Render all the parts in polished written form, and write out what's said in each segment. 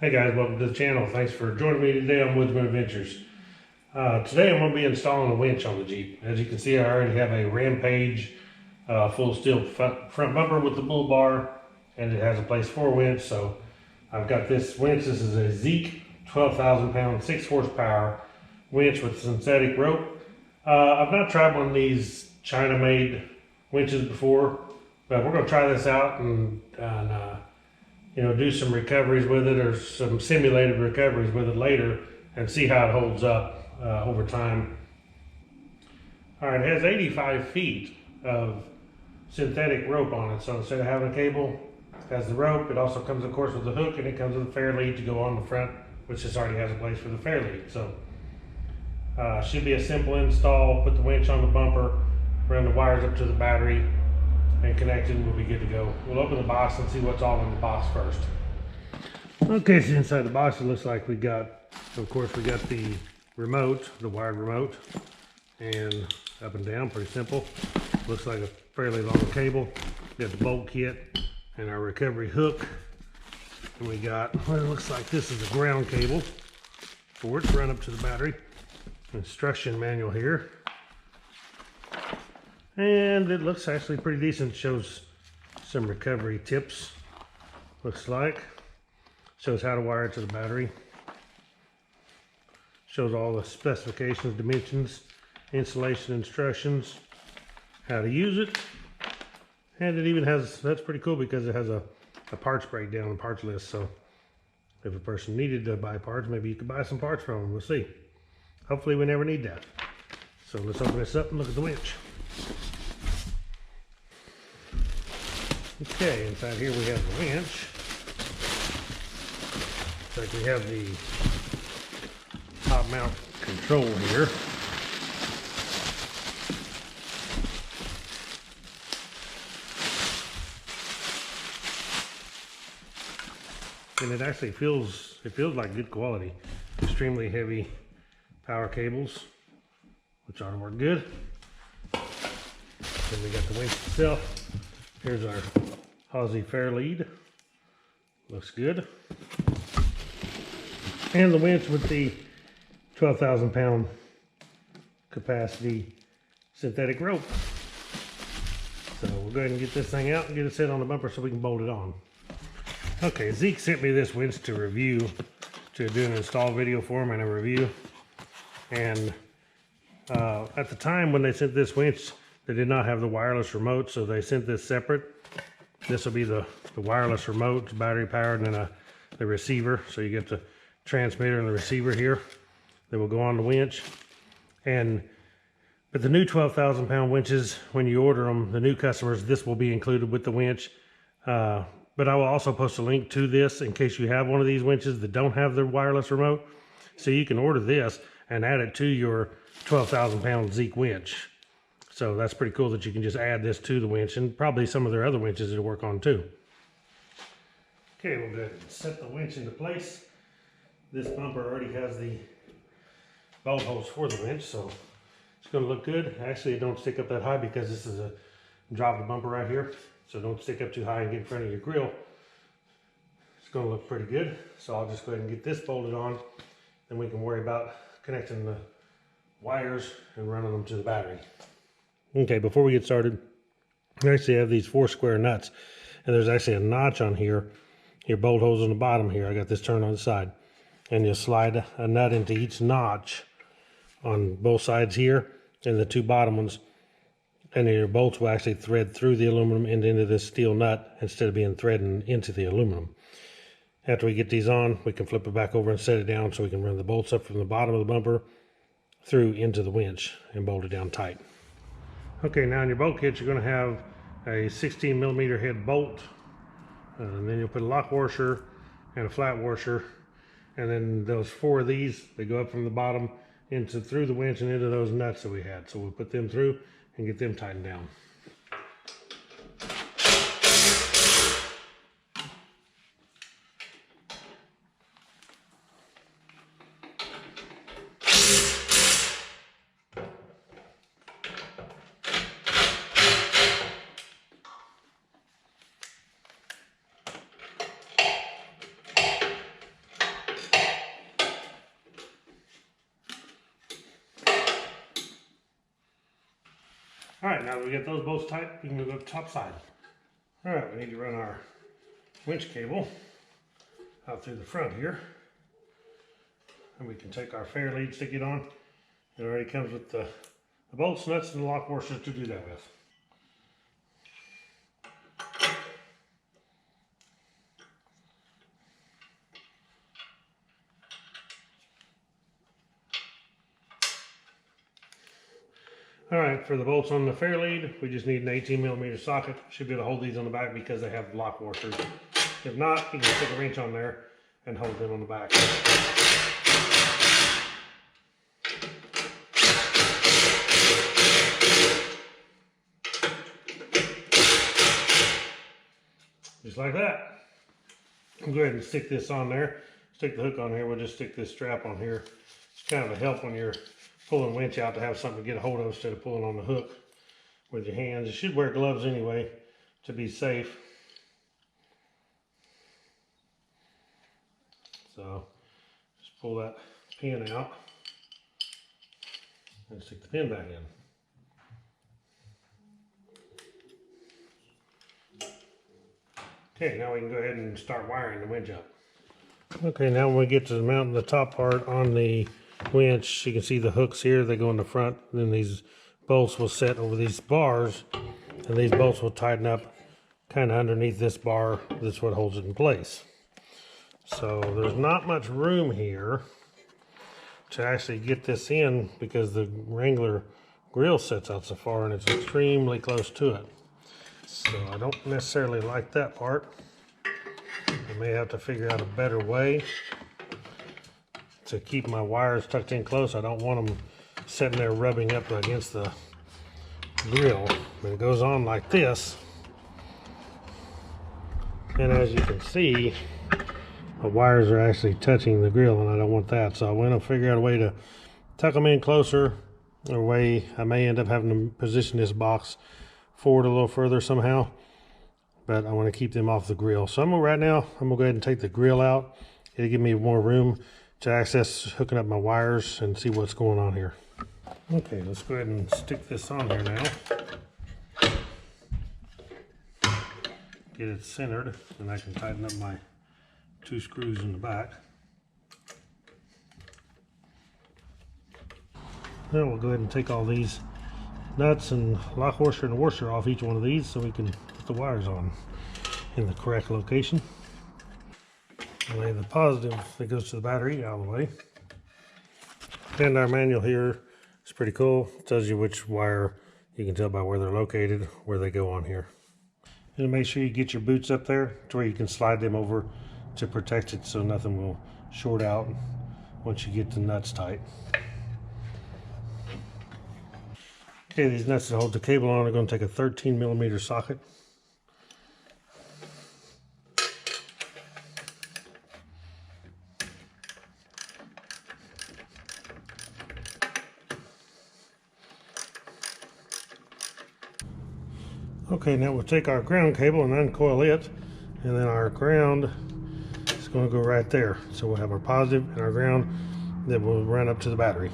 Hey guys, welcome to the channel. Thanks for joining me today on Woodzman Adventures. Today I'm going to be installing a winch on the Jeep. As you can see, I already have a Rampage full steel front bumper with the bull bar, and it has a place for a winch. So I've got this winch. This is a Zeke 12,000 pound 6 horsepower winch with synthetic rope. I've not tried one of these China made winches before, but we're going to try this out and do some recoveries with it, or some simulated recoveries with it later, and see how it holds up over time. All right, it has 85 feet of synthetic rope on it, so instead of having a cable, it has the rope. It also comes, of course, with a hook, and it comes with a fair lead to go on the front, which just already has a place for the fair lead. So should be a simple install. Put the winch on the bumper, run the wires up to the battery, and connected, and we'll be good to go. We'll open the box and see what's all in the box first. Okay, so inside the box it looks like we got, of course, we got the remote, the wired remote, and up and down, pretty simple. Looks like a fairly long cable. We got the bolt kit and our recovery hook. And we got, well, it looks like this is a ground cable for it to run up to the battery. Instruction manual here. And it looks actually pretty decent. Shows some recovery tips, looks like. Shows how to wire it to the battery. Shows all the specifications, dimensions, installation instructions, how to use it. And it even has, that's pretty cool because it has a parts breakdown and parts list. So if a person needed to buy parts, maybe you could buy some parts from them. We'll see. Hopefully we never need that. So let's open this up and look at the winch. Okay, inside here we have the winch. Looks like we have the top mount control here. And it actually feels like good quality. Extremely heavy power cables, which ought to work good. Then we got the winch itself. Here's our Aussie fair lead. Looks good. And the winch with the 12,000 pound capacity synthetic rope. So we'll go ahead and get this thing out and get it set on the bumper so we can bolt it on. Okay, Zeke sent me this winch to review, to do an install video for him and a review. And at the time when they sent this winch, they did not have the wireless remote, so they sent this separate. This will be the wireless remote, battery powered, and then the receiver. So you get the transmitter and the receiver here that will go on the winch. But the new 12,000 pound winches, when you order them, the new customers, this will be included with the winch. But I will also post a link to this in case you have one of these winches that don't have the wireless remote. So you can order this and add it to your 12,000 pound Zeke winch. So that's pretty cool that you can just add this to the winch, and probably some of their other winches it'll work on too. Okay, we'll go ahead and set the winch into place. This bumper already has the bolt holes for the winch, so it's going to look good. Actually, it don't stick up that high because this is a drop the bumper right here, so don't stick up too high and get in front of your grill. It's going to look pretty good. So I'll just go ahead and get this bolted on, then we can worry about connecting the wires and running them to the battery. Okay, before we get started, we actually have these 4 square nuts, and there's actually a notch on here. Your bolt holes on the bottom here. I got this turned on the side, and you'll slide a nut into each notch on both sides here, and the 2 bottom ones, and then your bolts will actually thread through the aluminum and into this steel nut instead of being threading into the aluminum. After we get these on, we can flip it back over and set it down so we can run the bolts up from the bottom of the bumper through into the winch and bolt it down tight. Okay, now in your bolt kit, you're going to have a 16 millimeter head bolt, and then you'll put a lock washer and a flat washer, and then those 4 of these, they go up from the bottom through the winch and into those nuts that we had. So we'll put them through and get them tightened down. All right, now that we get those bolts tight, we can move up the top side. All right, we need to run our winch cable out through the front here. And we can take our fair lead, stick it on. It already comes with the bolts, nuts, and the lock washers to do that with. All right, for the bolts on the fair lead, we just need an 18mm socket. Should be able to hold these on the back because they have lock washers. If not, you can stick a wrench on there and hold them on the back. Just like that. I'll go ahead and stick this on there. Stick the hook on here. We'll just stick this strap on here. It's kind of a help when you're pulling winch out to have something to get a hold of instead of pulling on the hook with your hands. You should wear gloves anyway to be safe. So just pull that pin out and stick the pin back in. Okay, now we can go ahead and start wiring the winch up. Okay, now when we get to the mounting the top part on the winch, you can see the hooks here. They go in the front, and then these bolts will set over these bars, and these bolts will tighten up kind of underneath this bar. That's what holds it in place. So there's not much room here to actually get this in because the Wrangler grill sets out so far and it's extremely close to it. So I don't necessarily like that part. I may have to figure out a better way to keep my wires tucked in close. I don't want them sitting there rubbing up against the grill. And it goes on like this. And as you can see, the wires are actually touching the grill, and I don't want that. So I'm going to figure out a way to tuck them in closer, or a way I may end up having to position this box forward a little further somehow. But I want to keep them off the grill. So right now, I'm going to go ahead and take the grill out. It'll give me more room to access hooking up my wires and see what's going on here. Okay, let's go ahead and stick this on here now. Get it centered, and I can tighten up my 2 screws in the back. Now we'll go ahead and take all these nuts and lock washer and washer off each one of these so we can put the wires on in the correct location. Lay the positive that goes to the battery out of the way. And our manual here is pretty cool. It tells you which wire, you can tell by where they're located, where they go on here. And make sure you get your boots up there to where you can slide them over to protect it so nothing will short out once you get the nuts tight. Okay, these nuts that hold the cable on are going to take a 13mm socket. Okay, now we'll take our ground cable and uncoil it, and then our ground is going to go right there. So we'll have our positive and our ground that will run up to the battery.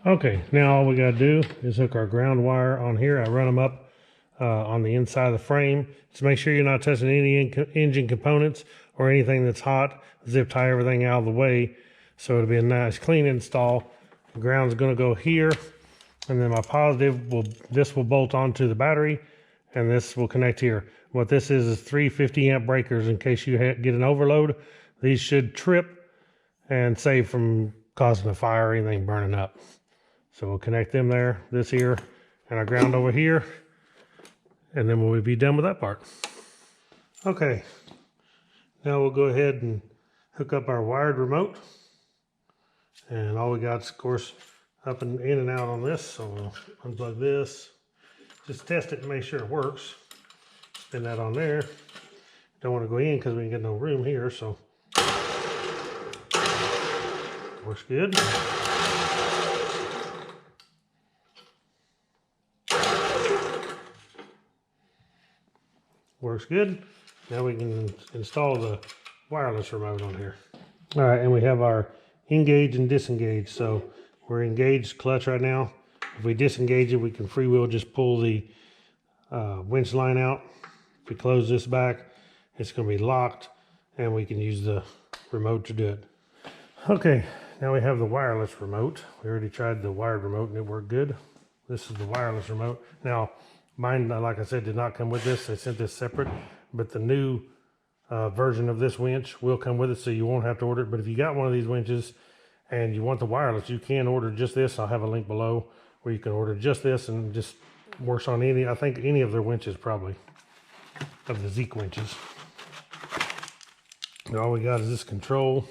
Okay, now all we got to do is hook our ground wire on here. I run them up on the inside of the frame to make sure you're not touching any engine components or anything that's hot. Zip tie everything out of the way so it'll be a nice clean install. The ground's going to go here, and then my positive will bolt onto the battery, and this will connect here. What this is 3 50-amp breakers in case you get an overload. These should trip and save from causing a fire or anything burning up. So we'll connect them there, this here, and our ground over here, and then we'll be done with that part. Okay, now we'll go ahead and hook up our wired remote. And all we got is, of course, up and in and out on this. So we'll unplug this, just test it and make sure it works. Spin that on there. Don't want to go in because we ain't got no room here, so works good. Works good. Now we can install the wireless remote on here. All right, and we have our engage and disengage. So we're engaged clutch right now, If we disengage it, we can free wheel just pull the winch line out. If we close this back, it's going to be locked, and we can use the remote to do it. Okay, now we have the wireless remote. We already tried the wired remote and it worked good. This is the wireless remote. Now, mine, like I said, did not come with this. They sent this separate, but the new version of this winch will come with it, so you won't have to order it. But if you got one of these winches and you want the wireless, you can order just this. I'll have a link below where you can order just this, and just works on any, I think any of their winches probably, of the Zeke winches. And all we got is this control,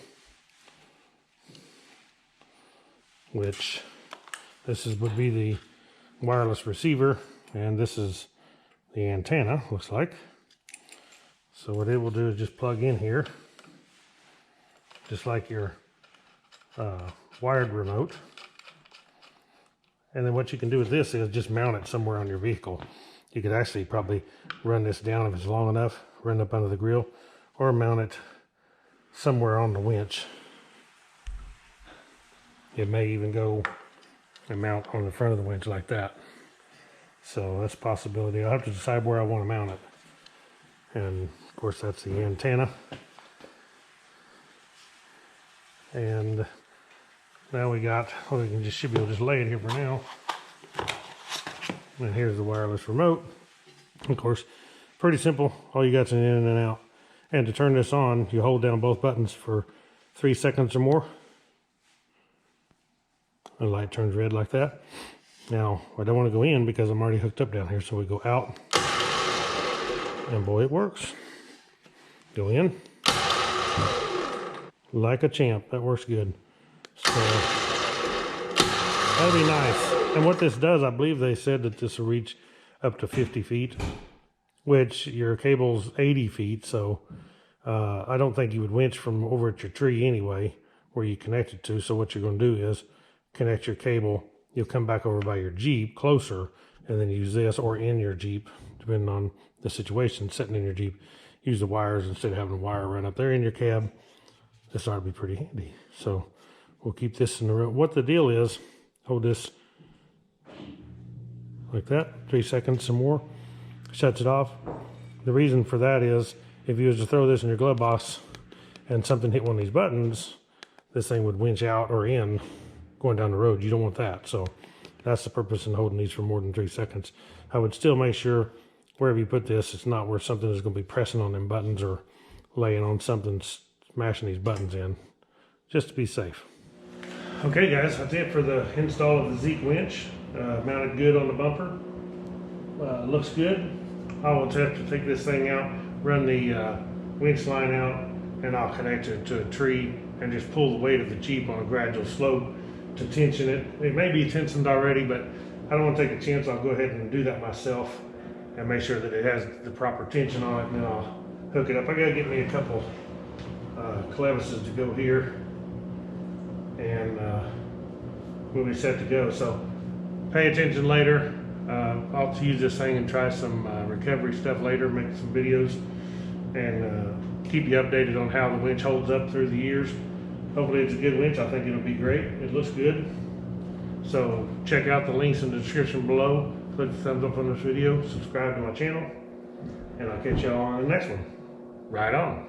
which this would be the wireless receiver, and this is the antenna, looks like. So what it will do is just plug in here, just like your wired remote. And then what you can do with this is just mount it somewhere on your vehicle. You could actually probably run this down if it's long enough, run up under the grill, or mount it somewhere on the winch. It may even go and mount on the front of the winch like that. So that's a possibility. I'll have to decide where I want to mount it. And of course that's the antenna. And now we got, well, we can just should be able to just lay it here for now. And here's the wireless remote. Of course, pretty simple. All you got is an in and an out. And to turn this on, you hold down both buttons for 3 seconds or more. The light turns red like that. Now, I don't want to go in because I'm already hooked up down here, so we go out. And boy, it works. Go in. Like a champ. That works good. So, that'll be nice. And what this does, I believe they said that this will reach up to 50 feet, which your cable's 80 feet, so I don't think you would winch from over at your tree anyway, where you connect it to. So what you're going to do is connect your cable. You'll come back over by your Jeep closer, and then use this, or in your Jeep, depending on the situation, sitting in your Jeep. Use the wires instead of having a wire run up there in your cab. This ought to be pretty handy. So we'll keep this in the room. What the deal is, hold this like that, 3 seconds, some more, shuts it off. The reason for that is if you was to throw this in your glove box and something hit one of these buttons, this thing would winch out or in going down the road. You don't want that. So that's the purpose in holding these for more than 3 seconds. I would still make sure wherever you put this, it's not where something is going to be pressing on them buttons or laying on something, smashing these buttons in, just to be safe. Okay guys, that's it for the install of the Zeke winch. Mounted good on the bumper. Looks good. I will have to take this thing out, run the winch line out, and I'll connect it to a tree and just pull the weight of the Jeep on a gradual slope to tension it. It may be tensioned already, but I don't want to take a chance. I'll go ahead and do that myself and make sure that it has the proper tension on it, and then I'll hook it up. I gotta get me a couple clevises to go here, and we'll be set to go. So pay attention later. I'll use this thing and try some recovery stuff later, make some videos, and keep you updated on how the winch holds up through the years. Hopefully it's a good winch. I think it'll be great. It looks good. So check out the links in the description below. Click the thumbs up on this video, subscribe to my channel, and I'll catch y'all on the next one. Right on.